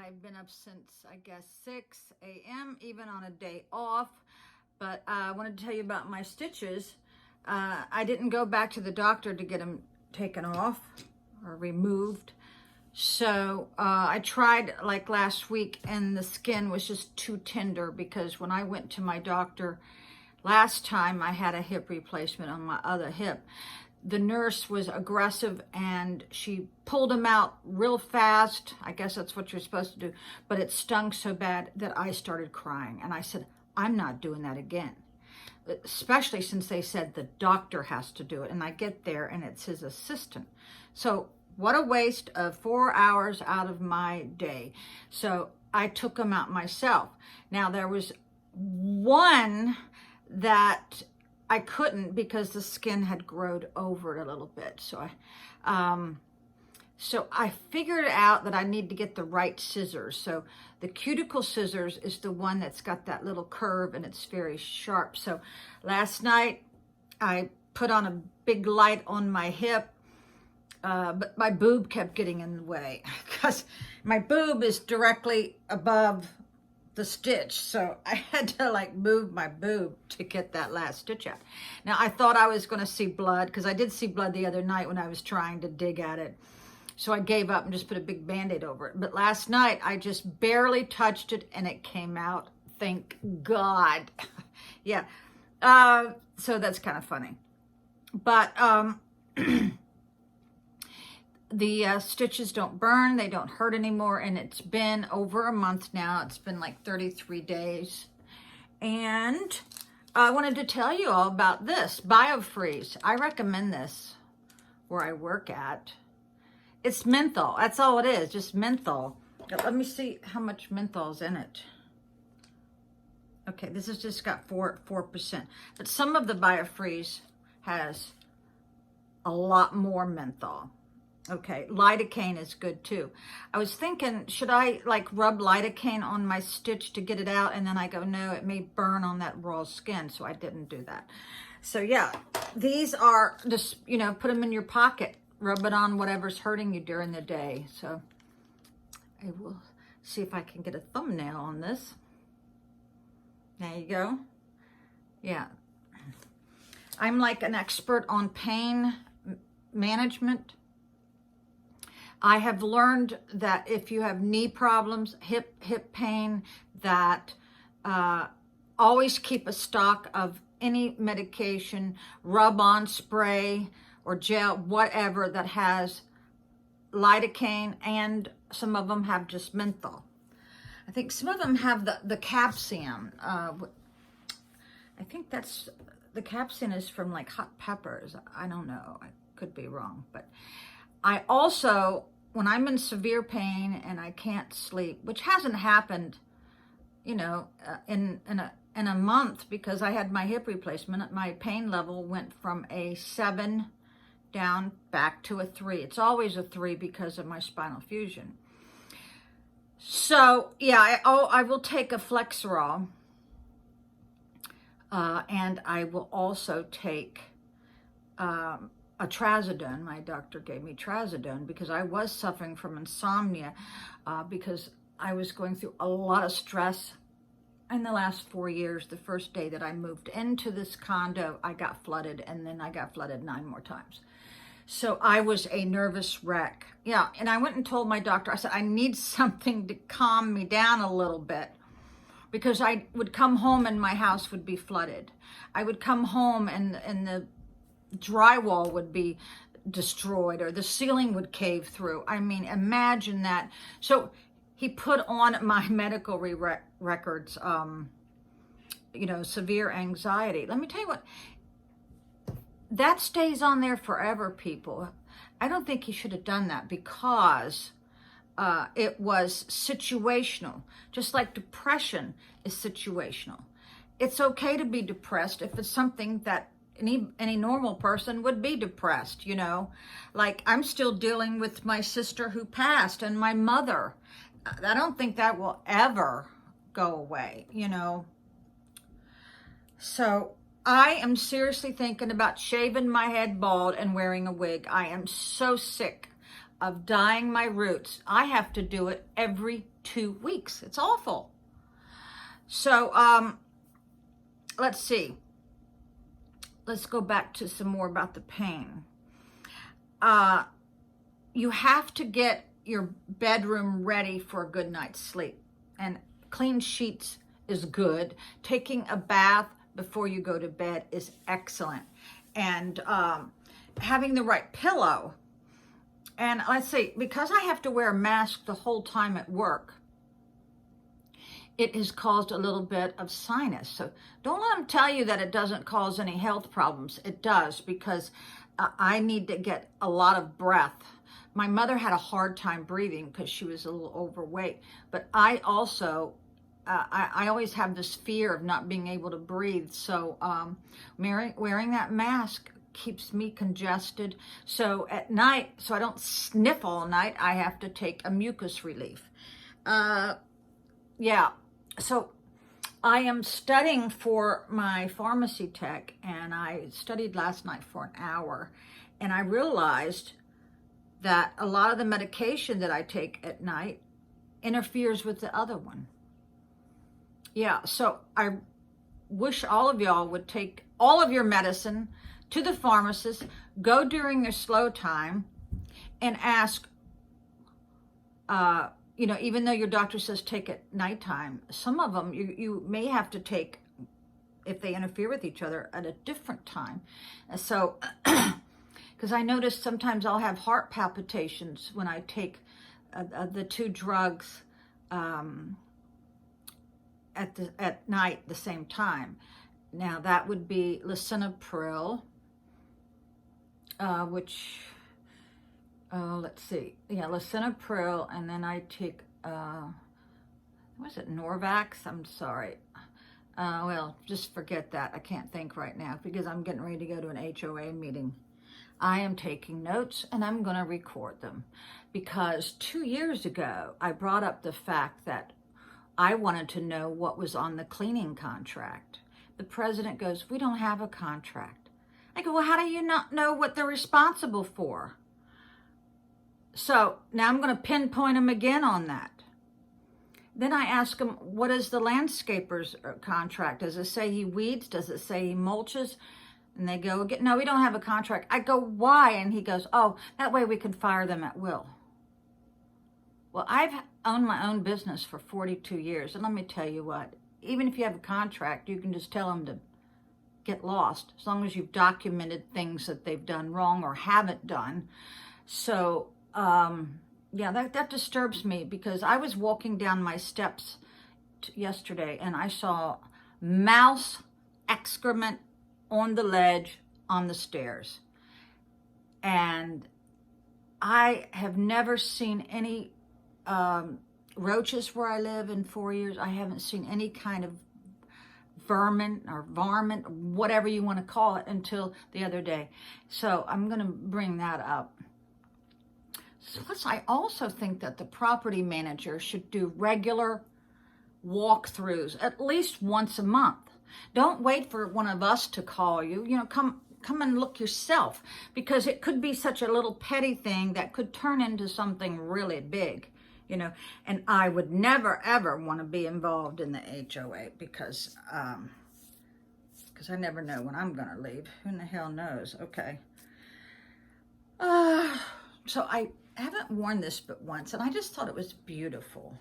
I've been up since, I guess, 6 a.m., even on a day off. But I wanted to tell you about my stitches. I didn't go back to the doctor to get them taken off or removed. So I tried like last week, and the skin was just too tender, because when I went to my doctor last time, I had a hip replacement on my other hip. The nurse was aggressive and she pulled them out real fast. I guess that's what you're supposed to do. But it stung so bad that I started crying. And I said, I'm not doing that again. Especially since they said the doctor has to do it. And I get there and it's his assistant. So what a waste of 4 hours out of my day. So I took them out myself. Now there was one that I couldn't, because the skin had grown over it a little bit. So I figured out that I need to get the right scissors. So the cuticle scissors is the one that's got that little curve and it's very sharp. So last night I put on a big light on my hip, but my boob kept getting in the way, because my boob is directly above the stitch, so I had to like move my boob to get that last stitch out. Now I thought I was going to see blood, because I did see blood the other night when I was trying to dig at it, so I gave up and just put a big band-aid over it. But last night I just barely touched it and it came out, thank God. Yeah, so that's kind of funny, but the stitches don't burn, they don't hurt anymore, and it's been over a month now. It's been like 33 days. And I wanted to tell you all about this, Biofreeze. I recommend this where I work at. It's menthol, that's all it is, just menthol. Let me see how much menthol's in it. Okay, this has just got 4%. But some of the Biofreeze has a lot more menthol. Okay, lidocaine is good too. I was thinking, should I like rub lidocaine on my stitch to get it out? And then I go, no, it may burn on that raw skin. So I didn't do that. So yeah, these are just, you know, put them in your pocket. Rub it on whatever's hurting you during the day. So I will see if I can get a thumbnail on this. There you go. Yeah. I'm like an expert on pain management. I have learned that if you have knee problems, hip pain, that always keep a stock of any medication, rub-on spray or gel, whatever, that has lidocaine, and some of them have just menthol. I think some of them have the capsaicin. I think that's, the capsaicin is from like hot peppers. I don't know, I could be wrong, but I also, when I'm in severe pain and I can't sleep, which hasn't happened, you know, in a month, because I had my hip replacement, my pain level went from a 7 down back to a 3. It's always a 3 because of my spinal fusion. So yeah, I will take a Flexerol, and I will also take a trazodone. My doctor gave me trazodone because I was suffering from insomnia, because I was going through a lot of stress in the last 4 years. The first day that I moved into this condo, I got flooded, and then I got flooded 9 more times. So I was a nervous wreck. Yeah, and I went and told my doctor, I said, I need something to calm me down a little bit, because I would come home and my house would be flooded. I would come home and the drywall would be destroyed, or the ceiling would cave through. I mean, imagine that. So he put on my medical records, you know, severe anxiety. Let me tell you what, that stays on there forever, people. I don't think he should have done that, because it was situational, just like depression is situational. It's okay to be depressed if it's something that any normal person would be depressed, you know. Like, I'm still dealing with my sister who passed, and my mother. I don't think that will ever go away, you know. So I am seriously thinking about shaving my head bald and wearing a wig. I am so sick of dyeing my roots. I have to do it every 2 weeks. It's awful. So, let's see. Let's go back to some more about the pain. You have to get your bedroom ready for a good night's sleep. And clean sheets is good. Taking a bath before you go to bed is excellent. And having the right pillow. And let's see, because I have to wear a mask the whole time at work, it has caused a little bit of sinus. So don't let them tell you that it doesn't cause any health problems. It does, because I need to get a lot of breath. My mother had a hard time breathing because she was a little overweight. But I also, I always have this fear of not being able to breathe. So wearing that mask keeps me congested. So at night, so I don't sniff all night, I have to take a mucus relief. Yeah, so I am studying for my pharmacy tech, and I studied last night for an hour, and I realized that a lot of the medication that I take at night interferes with the other one. Yeah, so I wish all of y'all would take all of your medicine to the pharmacist, go during their slow time, and ask, you know, even though your doctor says take it nighttime, some of them you may have to take, if they interfere with each other, at a different time. So, because I notice sometimes I'll have heart palpitations when I take the two drugs at night the same time. Now that would be lisinopril, which, let's see, yeah, lisinopril, and then I take, was it Norvax? I'm sorry. Well, just forget that. I can't think right now because I'm getting ready to go to an HOA meeting. I am taking notes and I'm going to record them, because 2 years ago, I brought up the fact that I wanted to know what was on the cleaning contract. The president goes, "We don't have a contract." I go, "Well, how do you not know what they're responsible for?" So now I'm going to pinpoint him again on that. Then I ask him, what is the landscaper's contract? Does it say he weeds? Does it say he mulches? And they go, "No, we don't have a contract." I go, "Why?" And he goes, "Oh, that way we can fire them at will." Well, I've owned my own business for 42 years. And let me tell you what, even if you have a contract, you can just tell them to get lost, as long as you've documented things that they've done wrong or haven't done. So, yeah, that disturbs me, because I was walking down my steps yesterday and I saw mouse excrement on the ledge on the stairs. And I have never seen any roaches where I live in 4 years. I haven't seen any kind of vermin or varmint, whatever you want to call it, until the other day. So I'm going to bring that up. Plus, I also think that the property manager should do regular walkthroughs at least once a month. Don't wait for one of us to call you. You know, come and look yourself, because it could be such a little petty thing that could turn into something really big, you know. And I would never, ever want to be involved in the HOA, because I never know when I'm going to leave. Who in the hell knows? Okay. So I haven't worn this but once, and I just thought it was beautiful.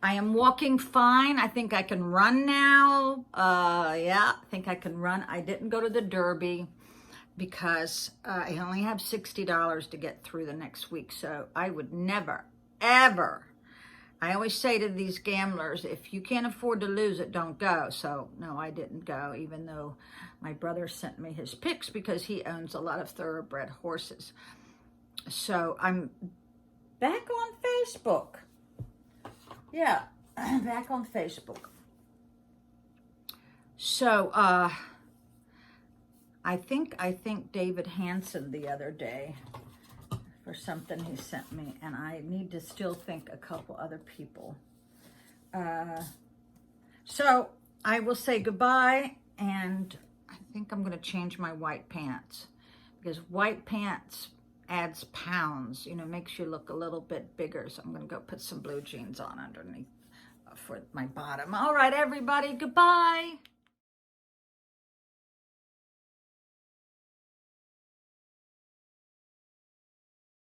I am walking fine. I think I can run now. Yeah, I think I can run. I didn't go to the Derby because I only have $60 to get through the next week. So I would never, ever. I always say to these gamblers, if you can't afford to lose it, don't go. So no, I didn't go, even though my brother sent me his pics, because he owns a lot of thoroughbred horses. So I'm back on Facebook. Yeah, back on Facebook. So I think David Hansen the other day for something he sent me, and I need to still thank a couple other people. So I will say goodbye, and I think I'm going to change my white pants, because white pants adds pounds, you know, makes you look a little bit bigger. So I'm going to go put some blue jeans on underneath for my bottom. All right, everybody, goodbye.